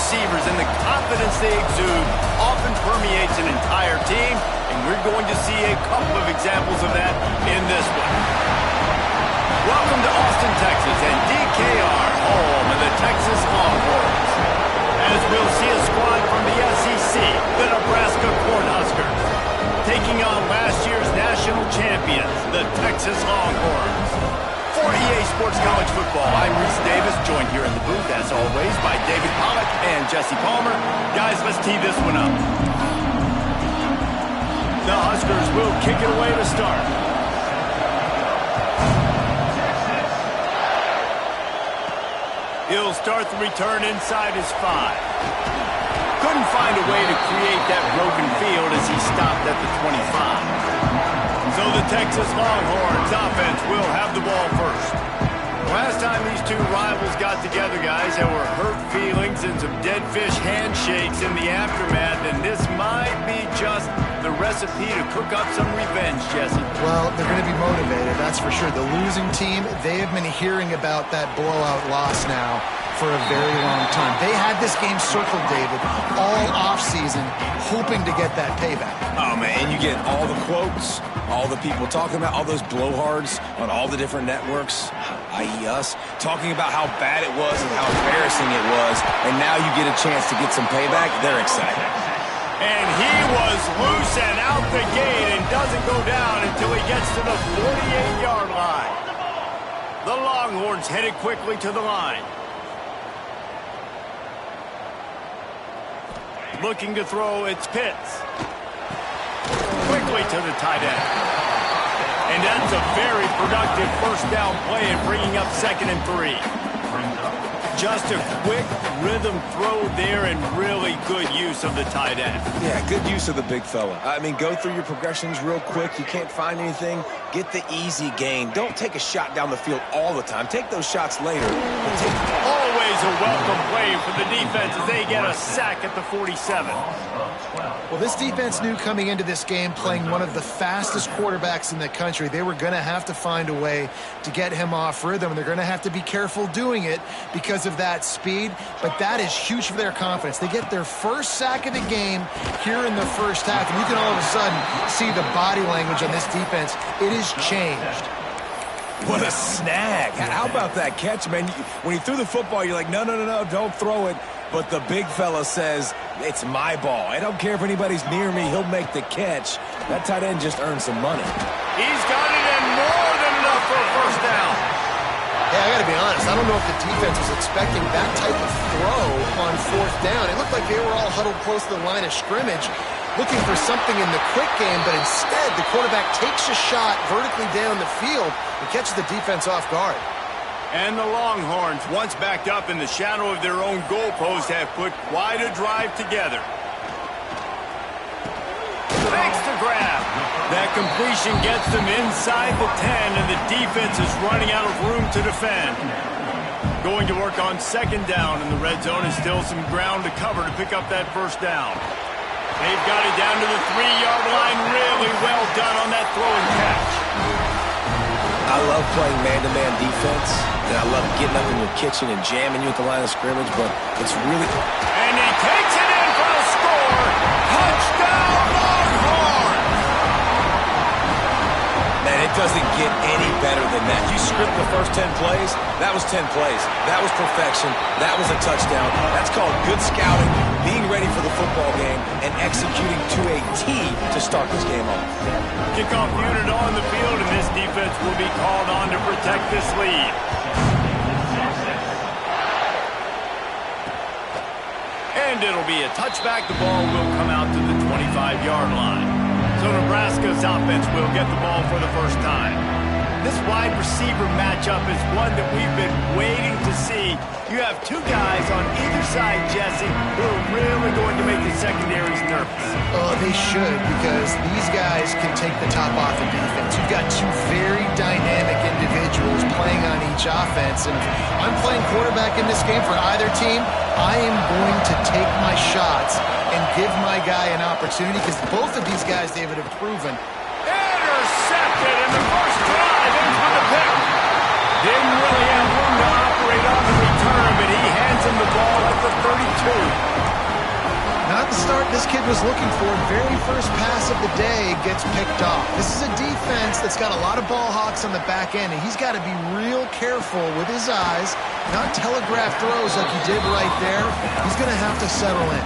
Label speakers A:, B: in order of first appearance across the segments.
A: receivers and the confidence they exude often permeates an entire team, and we're going to see a couple of examples of that in this one. Welcome to Austin, Texas, and DKR, home of the Texas Longhorns. As we'll see a squad from the SEC, the Nebraska Cornhuskers, taking on last year's national champions, the Texas Longhorns. For EA Sports College Football, I'm Reese Davis, joined here in the booth, as always, by David Pollack and Jesse Palmer. Guys, let's tee this one up. The Huskers will kick it away to start. He'll start the return inside his 5. Couldn't find a way to create that broken field as he stopped at the 25. So the Texas Longhorns offense will have the ball first. Last time these two rivals got together, guys, there were hurt feelings and some dead fish handshakes in the aftermath, and this might be just the recipe to cook up some revenge, Jesse.
B: Well, they're going to be motivated, that's for sure. The losing team, they have been hearing about that blowout loss now for a very long time. They had this game circled, David, all offseason, hoping to get that payback.
C: Oh, man, and you get all the quotes, all the people talking about, all those blowhards on all the different networks, i.e. us, talking about how bad it was and how embarrassing it was, and now you get a chance to get some payback. They're excited.
A: And he was loose and out the gate and doesn't go down until he gets to the 48-yard line. The Longhorns headed quickly to the line. Looking to throw, it's Pitts. Quickly to the tight end. And that's a very productive first down play and bringing up 2nd and 3. Just a quick rhythm throw there and really good use of the tight end.
C: Yeah, good use of the big fella. I mean, go through your progressions real quick. You can't find anything. Get the easy gain. Don't take a shot down the field all the time. Take those shots later.
A: Always a welcome play for the defense as they get a sack at the 47.
B: Well, this defense knew coming into this game, playing one of the fastest quarterbacks in the country, they were going to have to find a way to get him off rhythm. They're going to have to be careful doing it because of that speed, but that is huge for their confidence. They get their first sack of the game here in the first half, and you can all of a sudden see the body language on this defense. It has changed.
C: What a snag. How about that catch, man? When he threw the football, you're like, no, don't throw it. But the big fella says, it's my ball. I don't care if anybody's near me. He'll make the catch. That tight end just earned some money.
A: He's got it in more than enough for a first down.
B: Yeah, I got to be honest. I don't know if the defense was expecting that type of throw on 4th down. It looked like they were all huddled close to the line of scrimmage, looking for something in the quick game, but instead the quarterback takes a shot vertically down the field and catches the defense off guard.
A: And the Longhorns, once backed up in the shadow of their own goalpost, have put quite a drive together. Makes the grab. That completion gets them inside the 10, and the defense is running out of room to defend. Going to work on 2nd down, and the red zone is still some ground to cover to pick up that first down. They've got it down to the 3-yard line. Really well done on that throw and catch.
C: I love playing man-to-man defense, and I love getting up in your kitchen and jamming you at the line of scrimmage, but it's really...
A: And he takes it in for a score. Touchdown, Longhorns!
C: Man, it doesn't get any better than that. You script the first 10 plays, that was 10 plays. That was perfection. That was a touchdown. That's called good scouting, being ready for the football game, and executing to a T to start this game off.
A: Kickoff unit on the field, and this defense will be called on to protect this lead. And it'll be a touchback. The ball will come out to the 25-yard line. So Nebraska's offense will get the ball for the first time. This wide receiver matchup is one that we've been waiting to see. You have two guys on either side, Jesse, who are really going to make the secondaries nervous.
B: Oh, they should, because these guys can take the top off the defense. You've got two very dynamic individuals playing on each offense, and if I'm playing quarterback in this game for either team, I am going to take my shots and give my guy an opportunity, because both of these guys, David, have proven.
A: Intercepted in the first drive, ends with a pick. Didn't really have room to operate on the return, but he hands him the ball at the 32.
B: not the start this kid was looking for. Very first pass of the day gets picked off. This is a defense that's got a lot of ball hawks on the back end, and he's got to be real careful with his eyes, not telegraph throws like he did right there. He's going to have to settle in.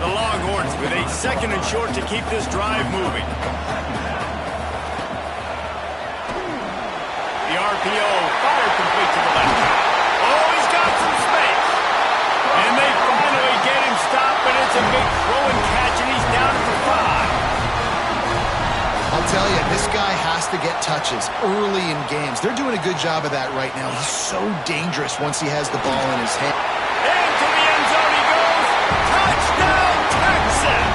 A: The Longhorns with a 2nd and short to keep this drive moving. The RPO fired complete to the left. Oh, he's got some space. And they finally get him stopped, but it's a big throw and catch, and he's down at the 5.
B: I'll tell you, this guy has to get touches early in games. They're doing a good job of that right now. He's so dangerous once he has the ball in his hand.
A: Into the end zone he goes. Touchdown, Texas!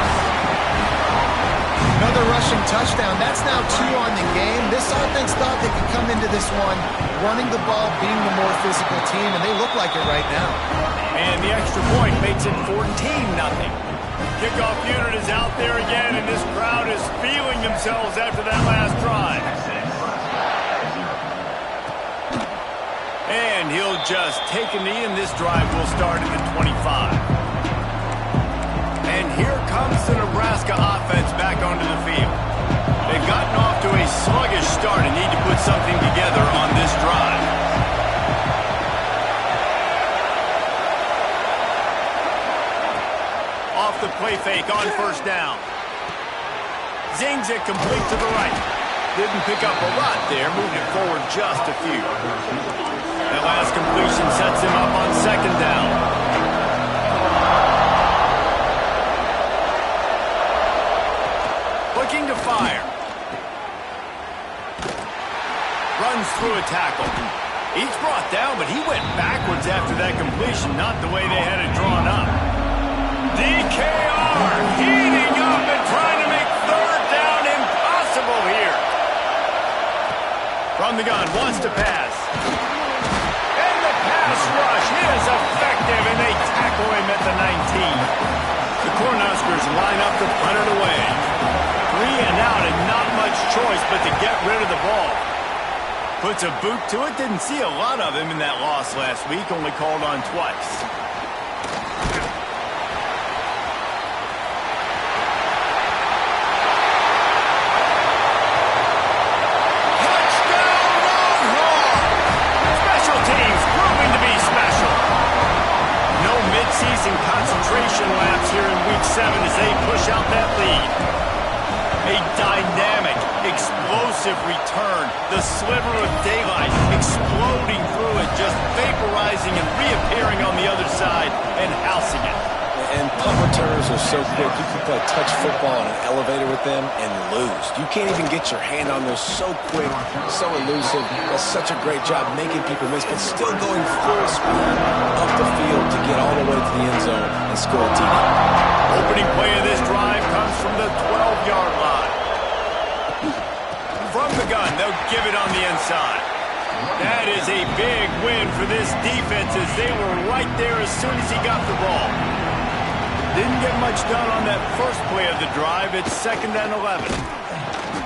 B: Another rushing touchdown. That's now 2 on the game. This offense thought they could come into this one running the ball, being the more physical team, and they look like it right now.
A: And the extra point makes it 14-0. Kickoff unit is out there again, and this crowd is feeling themselves after that last drive. And he'll just take a knee, and this drive will start at the 25. And here comes the Nebraska offense back onto the field. They've gotten off to a sluggish start and need to put something together on this drive. Off the play fake on first down. Zings it complete to the right. Didn't pick up a lot there, moved it forward just a few. That last completion sets him up on 2nd down. Looking to fire. Runs through a tackle. He's brought down, but he went backwards after that completion, not the way they had it drawn up. DKR heating up and trying to make 3rd down impossible here. From the gun, wants to pass. And the pass rush is effective, and they tackle him at the 19. The Cornhuskers line up to punt it away. 3 and out, and not much choice but to get rid of the ball. Puts a boot to it. Didn't see a lot of him in that loss last week. Only called on twice. Touchdown, Longhorn! Special teams proving to be special. No midseason concentration laps here in Week 7 as they push out that lead. A dynamic, explosive return. The sliver of daylight exploding through it, just vaporizing and reappearing on the other side and housing it.
C: And punt returns are so quick. You can play touch football on an elevator with them and lose. You can't even get your hand on those. So quick, so elusive. Does such a great job making people miss, but still going full speed up the field to get all the way to the end zone and score a TD.
A: Opening play of this drive comes from the 12-yard line. From the gun, they'll give it on the inside. That is a big win for this defense as they were right there as soon as he got the ball. Didn't get much done on that first play of the drive. It's 2nd and 11.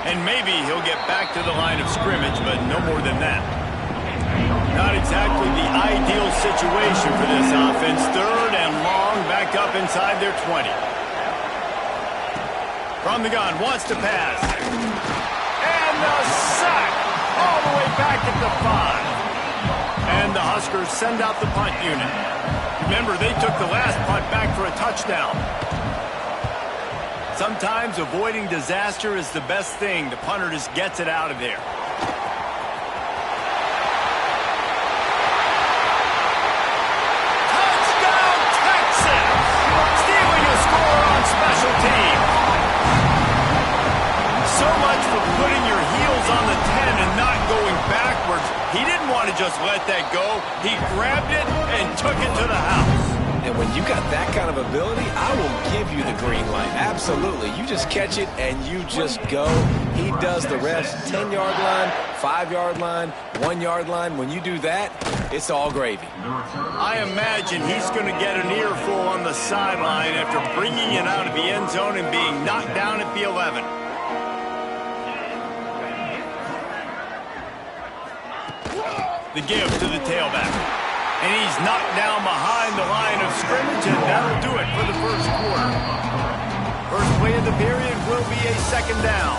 A: And maybe he'll get back to the line of scrimmage, but no more than that. Not exactly the ideal situation for this offense. 3rd and long, back up inside their 20. From the gun, wants to pass. And the sack all the way back at the 5. And the Huskers send out the punt unit. Remember, they took the last punt back for a touchdown. Sometimes avoiding disaster is the best thing. The punter just gets it out of there. Touchdown, Texas! Stealing a score on special teams. So much for putting your heels on the 10 and not going backwards. He didn't want to just let that go. He grabbed it and took it to the house.
C: And when you got that kind of ability, I will give you the green light. Absolutely. You just catch it and you just go. He does the rest. 10-yard line, 5-yard line, 1-yard line. When you do that, it's all gravy.
A: I imagine he's going to get an earful on the sideline after bringing it out of the end zone and being knocked down at the 11. The give to the tailback. And he's knocked down behind the line of scrimmage, and that'll do it for the first quarter. First play of the period will be a second down.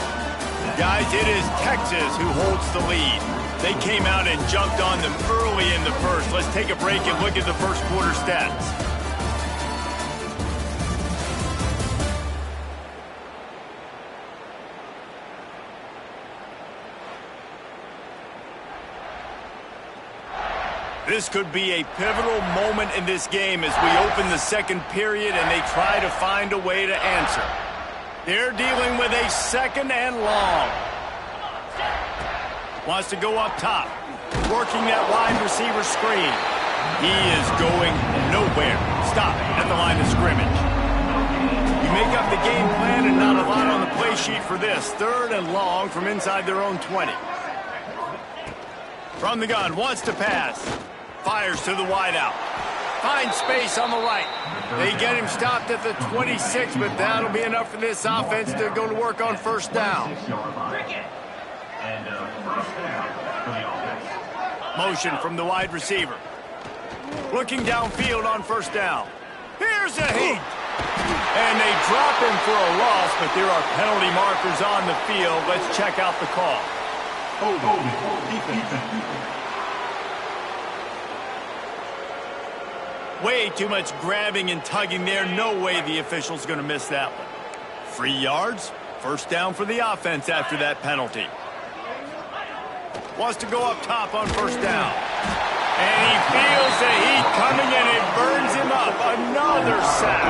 A: Guys, it is Texas who holds the lead. They came out and jumped on them early in the first. Let's take a break and look at the first quarter stats. This could be a pivotal moment in this game as we open the second period and they try to find a way to answer. They're dealing with a second and long. Wants to go up top. Working that wide receiver screen. He is going nowhere. Stop at the line of scrimmage. You make up the game plan and not a lot on the play sheet for this. Third and long from inside their own 20. From the gun, wants to pass. Fires to the wideout. Finds space on the right. They get him stopped at the 26, but that'll be enough for this offense to go to work on first down. Motion from the wide receiver. Looking downfield on first down. Here's a hit. And they drop him for a loss, but there are penalty markers on the field. Let's check out the call. Way too much grabbing and tugging there. No way the official's going to miss that one. 3 yards. First down for the offense after that penalty. Wants to go up top on first down. And he feels the heat coming and it burns him up. Another sack.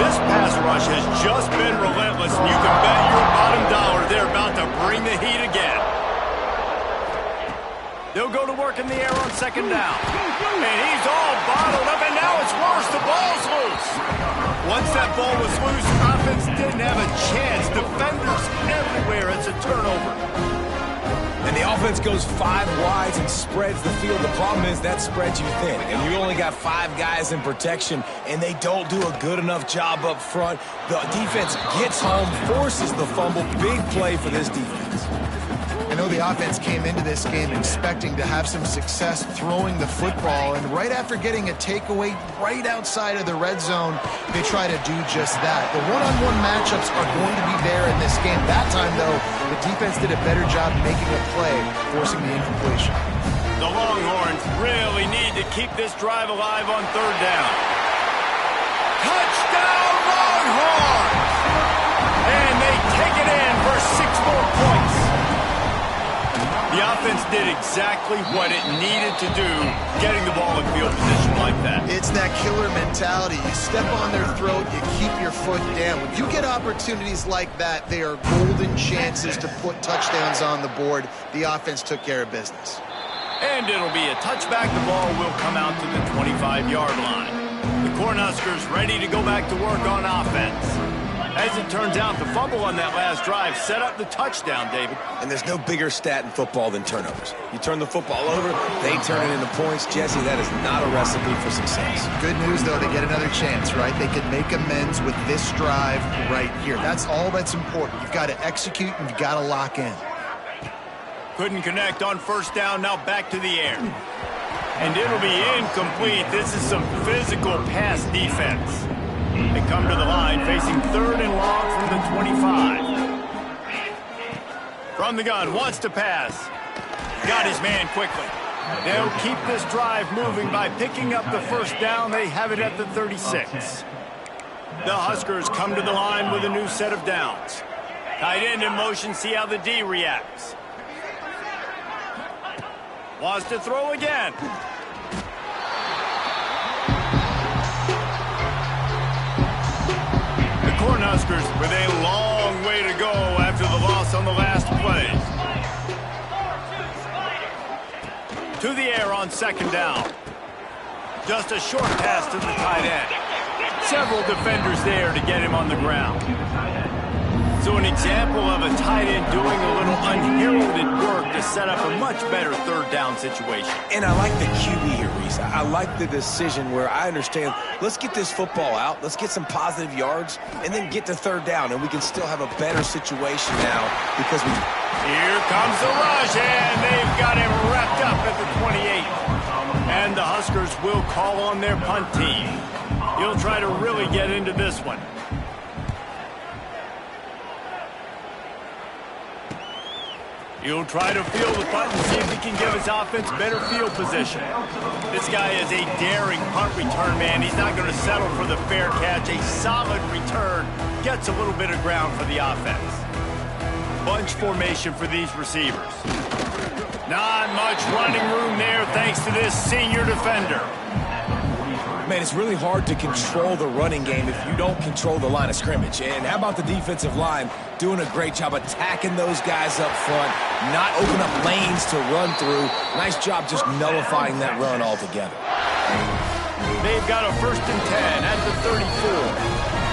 A: This pass rush has just been relentless. You can bet your bottom dollar they're about to bring the heat again. They'll go to work in the air on second down. And he's all bottled up, and now it's worse. The ball's loose. Once that ball was loose, offense didn't have a chance. Defenders everywhere. It's a turnover.
C: And the offense goes 5 wides and spreads the field. The problem is that spreads you thin. And you only got 5 guys in protection, and they don't do a good enough job up front. The defense gets home, forces the fumble. Big play for this defense.
B: I know the offense came into this game expecting to have some success throwing the football, and right after getting a takeaway right outside of the red zone, they try to do just that. The one-on-one matchups are going to be there in this game. That time, though, the defense did a better job making a play, forcing the incompletion.
A: The Longhorns really need to keep this drive alive on third down. Touchdown, Longhorns! And they take it in for 6 more points. The offense did exactly what it needed to do, getting the ball in field position like that.
B: It's that killer mentality. You step on their throat, you keep your foot down. When you get opportunities like that, they are golden chances to put touchdowns on the board. The offense took care of business.
A: And it'll be a touchback. The ball will come out to the 25-yard line. The Cornhuskers ready to go back to work on offense. As it turns out, the fumble on that last drive set up the touchdown, David.
C: And there's no bigger stat in football than turnovers. You turn the football over, they turn it into points. Jesse, that is not a recipe for success.
B: Good news, though, they get another chance, right? They can make amends with this drive right here. That's all that's important. You've got to execute and you've got to lock in.
A: Couldn't connect on first down, now back to the air. And it'll be incomplete. This is some physical pass defense. They come to the line, facing third and long from the 25. From the gun, wants to pass. Got his man quickly. They'll keep this drive moving by picking up the first down. They have it at the 36. The Huskers come to the line with a new set of downs. Tight end in motion, see how the D reacts. Wants to throw again. Cornhuskers with a long way to go after the loss on the last play. To the air on second down. Just a short pass to the tight end. Several defenders there to get him on the ground. So an example of a tight end doing a little unheralded work to set up a much better third down situation.
C: And I like the QB here, Reese. I like the decision where I understand, let's get this football out, let's get some positive yards, and then get to third down, and we can still have a better situation now because we...
A: Here comes the rush, and they've got him wrapped up at the 28. And the Huskers will call on their punt team. He'll try to really get into this one. He'll try to field the punt and see if he can give his offense better field position. This guy is a daring punt return man. He's not going to settle for the fair catch. A solid return gets a little bit of ground for the offense. Bunch formation for these receivers. Not much running room there thanks to this senior defender.
C: Man, it's really hard to control the running game if you don't control the line of scrimmage. And how about the defensive line doing a great job attacking those guys up front, not open up lanes to run through. Nice job just nullifying that run altogether.
A: They've got a 1st and 10 at the 34.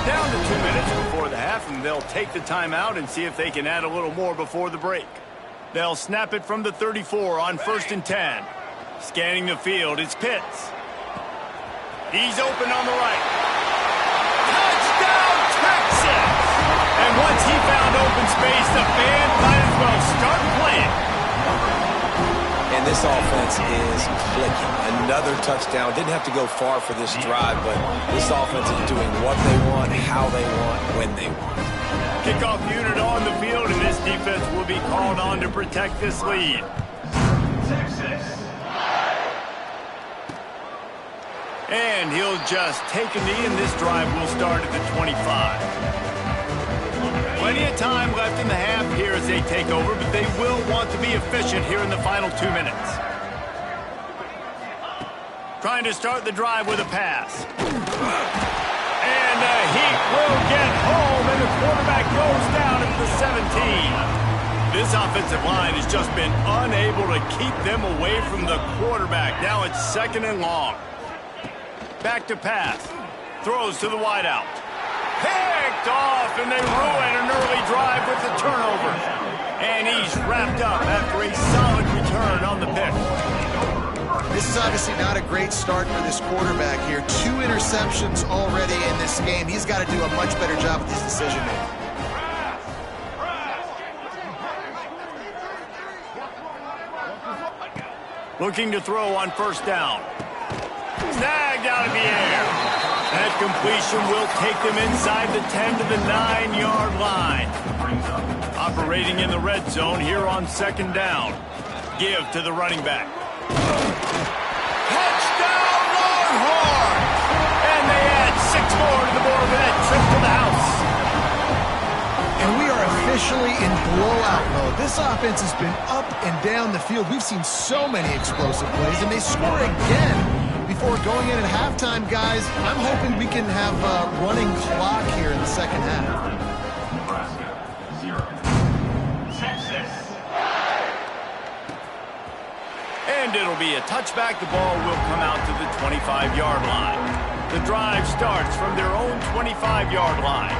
A: Down to 2 minutes before the half, and they'll take the timeout and see if they can add a little more before the break. They'll snap it from the 34 on 1st and 10. Scanning the field, it's Pitts. He's open on the right. Touchdown, Texas! And once he found open space, the band might as well start playing.
C: And this offense is clicking. Another touchdown. Didn't have to go far for this drive, but this offense is doing what they want, how they want, when they want.
A: Kickoff unit on the field, and this defense will be called on to protect this lead. Texas. And he'll just take a knee, and this drive will start at the 25. Plenty of time left in the half here as they take over, but they will want to be efficient here in the final 2 minutes. Trying to start the drive with a pass. And the heat will get home, and the quarterback goes down at the 17. This offensive line has just been unable to keep them away from the quarterback. Now it's 2nd and long. Back to pass. Throws to the wideout. Picked off, and they ruin an early drive with the turnover. And he's wrapped up after a solid return on the pick.
B: This is obviously not a great start for this quarterback here. 2 interceptions already in this game. He's got to do a much better job with his decision-making.
A: Looking to throw on 1st down. Snagged out of the air. That completion will take them inside the 10 to the 9-yard line. Operating in the red zone here on 2nd down. Give to the running back. Touchdown Longhorns! And they add 6 more to the board with that trip to the house.
B: And we are officially in blowout mode. This offense has been up and down the field. We've seen so many explosive plays, and they score again. Before going in at halftime, guys, I'm hoping we can have a running clock here in the 2nd half.
A: And it'll be a touchback. The ball will come out to the 25-yard line. The drive starts from their own 25-yard line.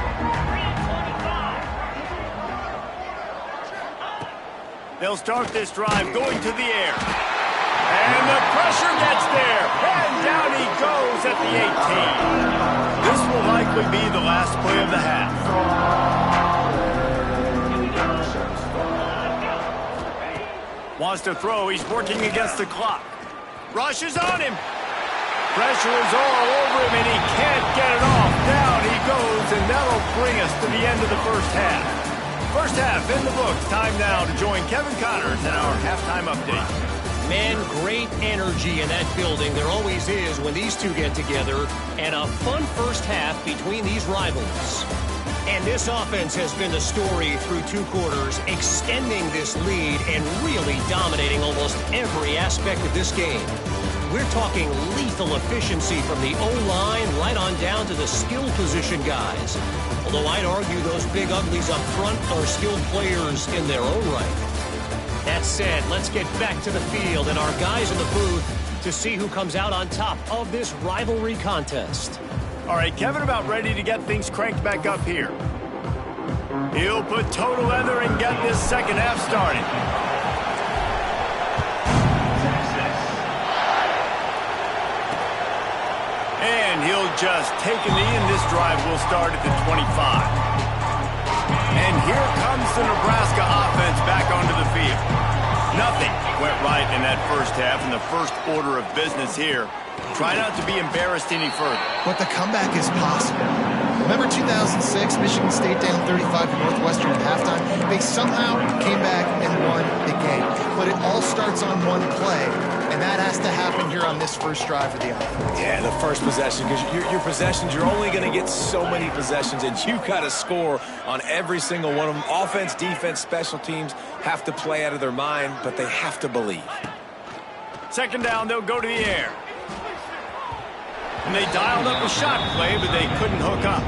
A: They'll start this drive going to the air. And the pressure gets there. And down he goes at the 18. This will likely be the last play of the half. Wants to throw. He's working against the clock. Rush is on him. Pressure is all over him, and he can't get it off. Down he goes, and that'll bring us to the end of the 1st half. 1st half in the books. Time now to join Kevin Connors in our halftime update.
D: Man, great energy in that building. There always is when these two get together. And a fun 1st half between these rivals. And this offense has been the story through 2 quarters, extending this lead and really dominating almost every aspect of this game. We're talking lethal efficiency from the O-line right on down to the skill position guys. Although I'd argue those big uglies up front are skilled players in their own right. That said, let's get back to the field and our guys in the booth to see who comes out on top of this rivalry contest.
A: All right, Kevin about ready to get things cranked back up here. He'll put total leather and get this 2nd half started. And he'll just take a knee, and this drive will start at the 25. And here comes the Nebraska offense back onto the field. Nothing went right in that first half, and the first order of business here. Try not to be embarrassed any further.
B: But the comeback is possible. Remember 2006, Michigan State down 35 to Northwestern at halftime? They somehow came back and won the game. But it all starts on one play, and that has to happen here on this first drive of the offense.
C: Yeah, the first possession, because your possessions, you're only going to get so many possessions, and you've got to score on every single one of them. Offense, defense, special teams have to play out of their mind, but they have to believe.
A: Second down, they'll go to the air. And they dialed up a shot play, but they couldn't hook up.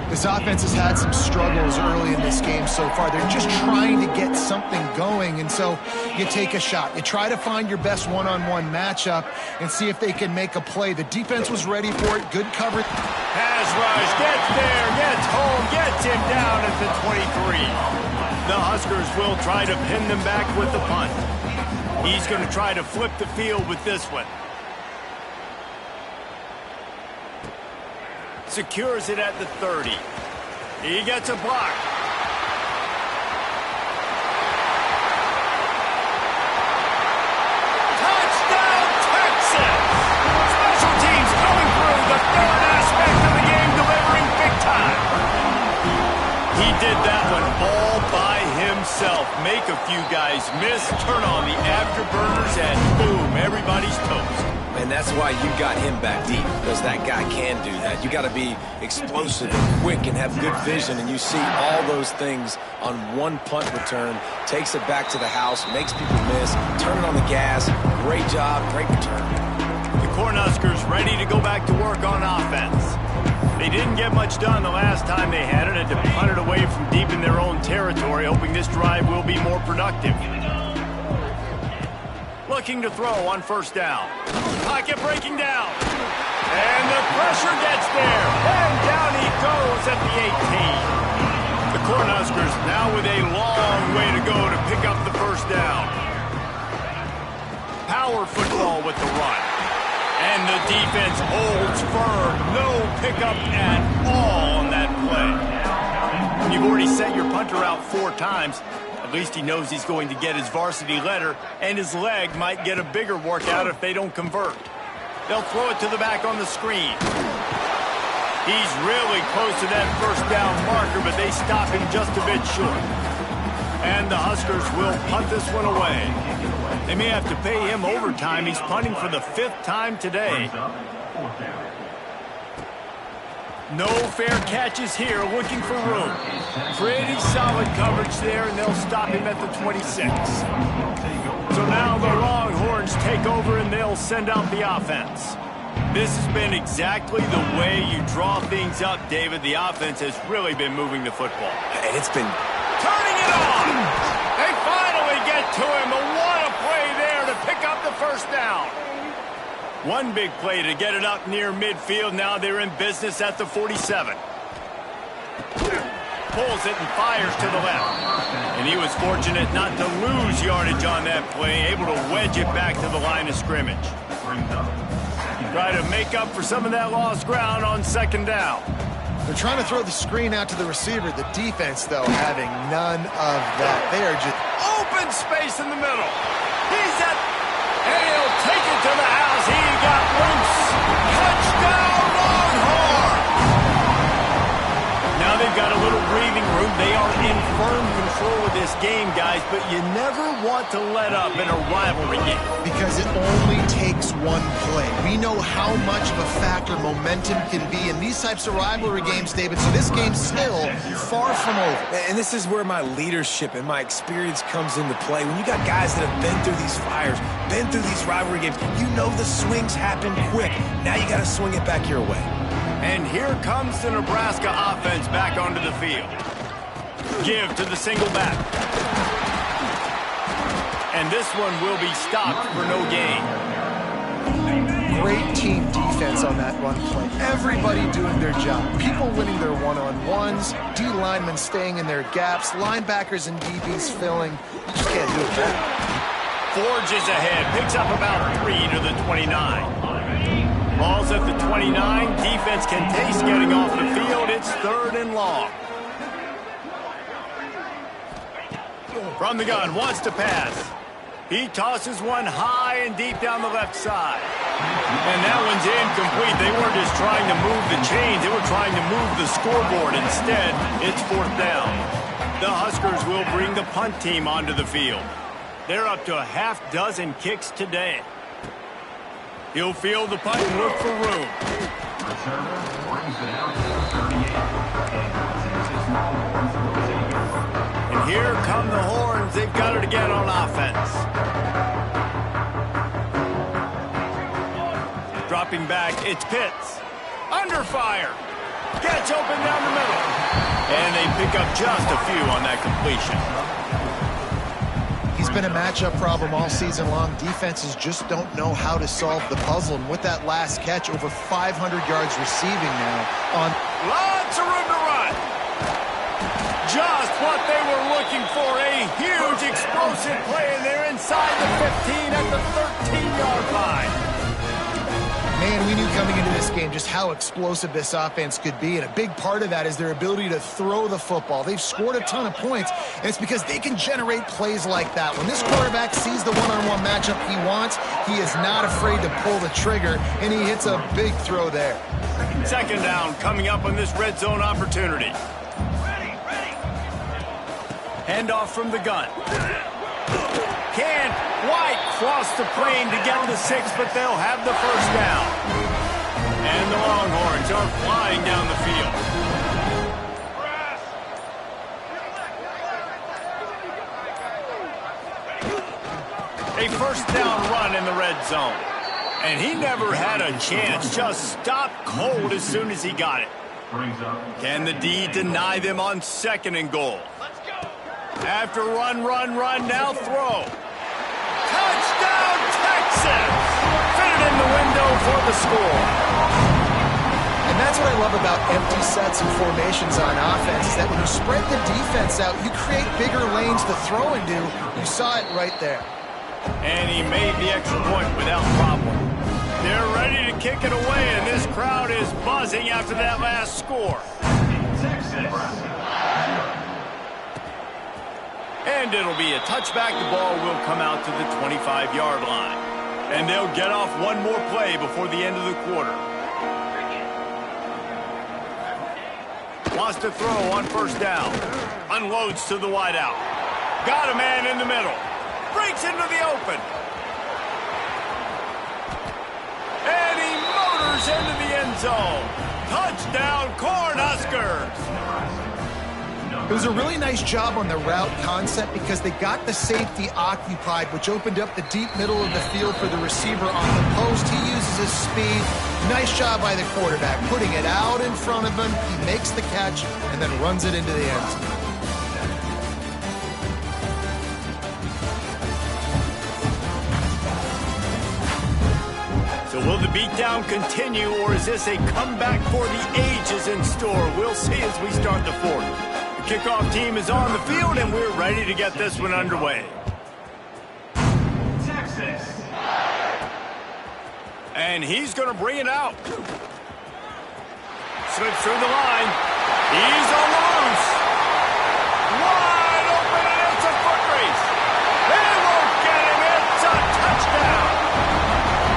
B: This offense has had some struggles early in this game so far. They're just trying to get something going, and so you take a shot. You try to find your best one-on-one matchup and see if they can make a play. The defense was ready for it. Good coverage.
A: Pass rush, gets there, gets home, gets him down at the 23. The Huskers will try to pin them back with the punt. He's going to try to flip the field with this one. Secures it at the 30. He gets a block. Touchdown, Texas! Special teams coming through, the third aspect of the game, delivering big time. He did that one all by himself. Make a few guys miss, turn on the afterburners, and boom, everybody's toast.
C: And that's why you got him back deep, because that guy can do that. You got to be explosive and quick and have good vision, and you see all those things on one punt return. Takes it back to the house, makes people miss, turn it on the gas. Great job, great return.
A: The Cornhuskers ready to go back to work on offense. They didn't get much done the last time they had it, and to punt it away from deep in their own territory, hoping this drive will be more productive. Looking to throw on first down. Pocket breaking down. And the pressure gets there. And down he goes at the 18. The Cornhuskers now with a long way to go to pick up the first down. Power football with the run. And the defense holds firm. No pickup at all on that play. You've already sent your punter out 4 times. At least he knows he's going to get his varsity letter, and his leg might get a bigger workout if they don't convert. They'll throw it to the back on the screen. He's really close to that first down marker, but they stop him just a bit short. And the Huskers will punt this one away. They may have to pay him overtime. He's punting for the 5th time today. No fair catches here, looking for room. Pretty solid coverage there, and they'll stop him at the 26. So now the Longhorns take over, and they'll send out the offense. This has been exactly the way you draw things up, David. The offense has really been moving the football.
C: And it's been
A: turning it on. They finally get to him, but what a play there to pick up the first down. One big play to get it up near midfield. Now they're in business at the 47. Pulls it and fires to the left. And he was fortunate not to lose yardage on that play, able to wedge it back to the line of scrimmage. Try to make up for some of that lost ground on second down.
B: They're trying to throw the screen out to the receiver. The defense, though, having none of that. They are just
A: open space in the middle. He's at, and he'll take it to the house. He got loose. Touchdown, Longhorn! Now they've got a little breathing room. They are in firm control of this game, guys, but you never want to let up in a rivalry game.
B: Because it only takes one play. We know how much of a factor momentum can be in these types of rivalry games, David, so this game's still far from over.
C: And this is where my leadership and my experience comes into play. When you got guys that have been through these fires, been through these rivalry games, you know the swings happen quick. Now you got to swing it back your way.
A: And here comes the Nebraska offense back onto the field. Give to the single back. And this one will be stopped for no gain.
B: Great team defense on that run play. Everybody doing their job. People winning their one-on-ones, D linemen staying in their gaps, linebackers and DBs filling. You just can't do it better.
A: Forges ahead, picks up about 3 to the 29. Ball's at the 29. Defense can taste getting off the field. It's 3rd and long. From the gun, wants to pass. He tosses one high and deep down the left side. And that one's incomplete. They weren't just trying to move the chains. They were trying to move the scoreboard. Instead, it's 4th down. The Huskers will bring the punt team onto the field. They're up to a half dozen kicks today. He'll field the punt and look for room. And here come the horns. They've got it again on offense. Dropping back, it's Pitts. Under fire. Gets open down the middle. And they pick up just a few on that completion.
B: He's been a matchup problem all season long. Defenses just don't know how to solve the puzzle. And with that last catch, over 500 yards receiving now on.
A: Lots of room to run. Just what they were looking for. A huge explosive play, and they're inside the 15 at the 13-yard line.
B: Man, we knew coming into this game just how explosive this offense could be, and a big part of that is their ability to throw the football. They've scored a ton of points, and it's because they can generate plays like that. When this quarterback sees the one-on-one matchup he wants, he is not afraid to pull the trigger, and he hits a big throw there.
A: 2nd down coming up on this red zone opportunity. Handoff from the gun. Can't quite cross the plane to get the 6, but they'll have the 1st down. And the Longhorns are flying down the field. A 1st down run in the red zone. And he never had a chance, just stopped cold as soon as he got it. Can the D deny them on 2nd and goal? After run, now throw. Touchdown, Texas! Fitted in the window for the score.
B: And that's what I love about empty sets and formations on offense, is that when you spread the defense out, you create bigger lanes to throw into. You saw it right there.
A: And he made the extra point without problem. They're ready to kick it away, and this crowd is buzzing after that last score. And it'll be a touchback. The ball will come out to the 25-yard line. And they'll get off one more play before the end of the quarter. Wants to throw on 1st down. Unloads to the wideout. Got a man in the middle. Breaks into the open. And he motors into the end zone. Touchdown, Cornhuskers.
B: It was a really nice job on the route concept because they got the safety occupied, which opened up the deep middle of the field for the receiver on the post. He uses his speed. Nice job by the quarterback, putting it out in front of him. He makes the catch and then runs it into the end zone.
A: So will the beatdown continue, or is this a comeback for the ages in store? We'll see as we start the 4th. Kickoff team is on the field, and we're ready to get this one underway. Texas. And he's going to bring it out. Slips through the line. He's on the loose. Wide open, and it's a foot race. They won't get him. It's a touchdown.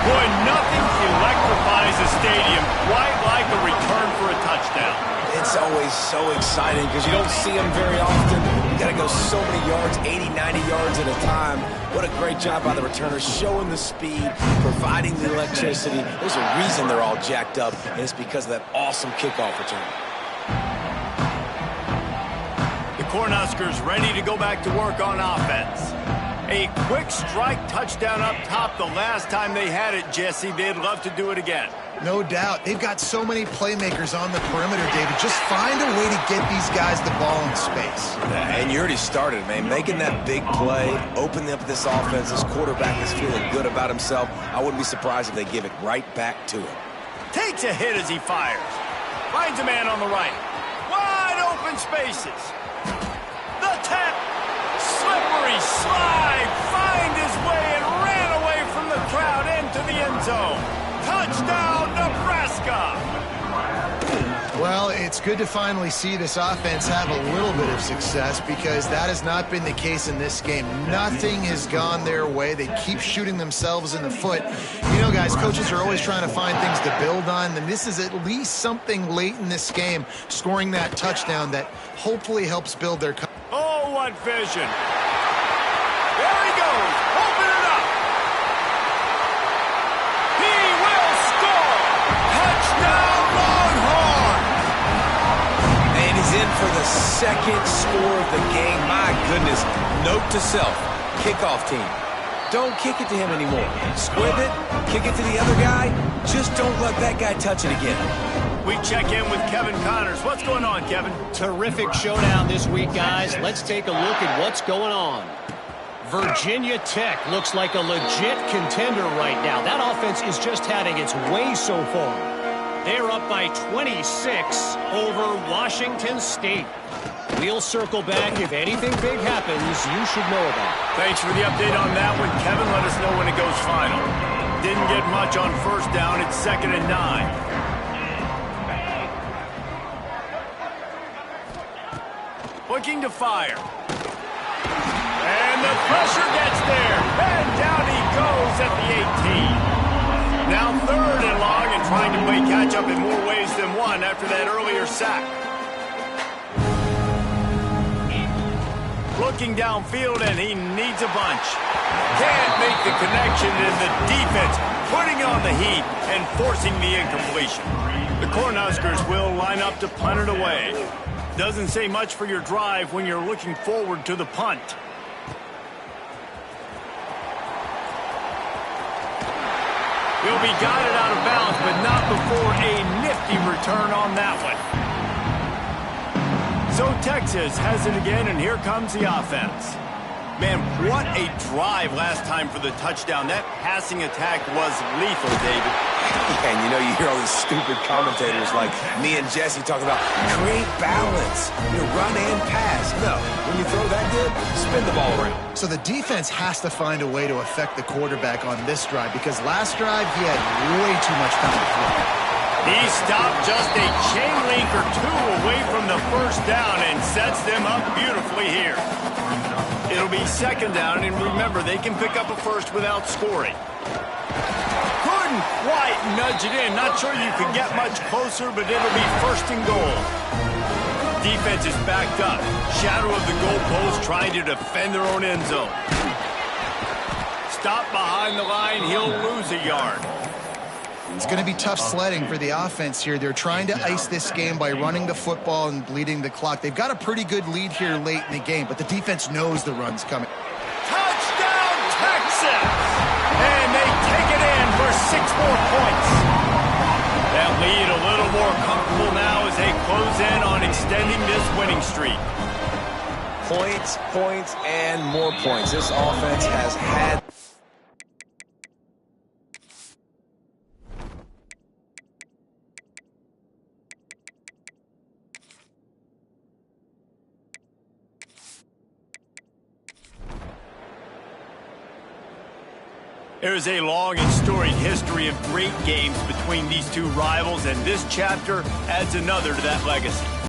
A: Boy, nothing electrifies a stadium quite like a return for a touchdown.
C: It's always so exciting because you don't see them very often. You got to go so many yards, 80, 90 yards at a time. What a great job by the returners, showing the speed, providing the electricity. There's a reason they're all jacked up, and it's because of that awesome kickoff return.
A: The Cornhuskers ready to go back to work on offense. A quick strike touchdown up top the last time they had it, Jesse. They'd love to do it again.
B: No doubt. They've got so many playmakers on the perimeter, David. Just find a way to get these guys the ball in space.
C: And you already started, man. Making that big play, opening up this offense. This quarterback is feeling good about himself. I wouldn't be surprised if they give it right back to him.
A: Takes a hit as he fires. Finds a man on the right. Wide open spaces. The tap. Slippery slide. Find his way and ran away from the crowd into the end zone. Touchdown, Nebraska!
B: Well, it's good to finally see this offense have a little bit of success because that has not been the case in this game. Nothing has gone their way. They keep shooting themselves in the foot. You know, guys, coaches are always trying to find things to build on, and this is at least something late in this game, scoring that touchdown that hopefully helps build their...
A: Oh, what vision. There he goes. Open it up. He will score. Touchdown, Longhorn.
C: And he's in for the second score of the game. My goodness. Note to self. Kickoff team. Don't kick it to him anymore. Squib it. Kick it to the other guy. Just don't let that guy touch it again.
A: We check in with Kevin Connors. What's going on, Kevin?
D: Terrific showdown this week, guys. Let's take a look at what's going on. Virginia Tech looks like a legit contender right now. That offense is just having its way so far. They're up by 26 over Washington State. We'll circle back. If anything big happens, you should know about it.
A: Thanks for the update on that one, Kevin. Let us know when it goes final. Didn't get much on first down. It's 2nd and 9. Looking to fire. And the pressure gets there. And down he goes at the 18. Now 3rd and long and trying to play catch up in more ways than one after that earlier sack. Looking downfield and he needs a bunch. Can't make the connection, and the defense putting on the heat and forcing the incompletion. The Cornhuskers will line up to punt it away. Doesn't say much for your drive when you're looking forward to the punt. He'll be guided out of bounds, but not before a nifty return on that one. So Texas has it again, and here comes the offense. Man, what a drive last time for the touchdown. That passing attack was lethal, David.
C: And you know, you hear all these stupid commentators like me and Jesse talking about create balance, run and pass. No, when you throw that good, spin the ball around.
B: So the defense has to find a way to affect the quarterback on this drive because last drive he had way too much time to throw.
A: He stopped just a chain link or two away from the first down and sets them up beautifully here. It'll be 2nd down, and remember, they can pick up a first without scoring. Couldn't quite nudge it in. Not sure you could get much closer, but it'll be 1st and goal. Defense is backed up. Shadow of the goalpost trying to defend their own end zone. Stop behind the line. He'll lose a yard.
B: It's going to be tough sledding for the offense here. They're trying to ice this game by running the football and bleeding the clock. They've got a pretty good lead here late in the game, but the defense knows the run's coming.
A: Touchdown, Texas! And they take it in for 6 more points. That lead a little more comfortable now as they close in on extending this winning streak.
C: Points, points, and more points. This offense has had...
A: There's a long and storied history of great games between these two rivals, and this chapter adds another to that legacy.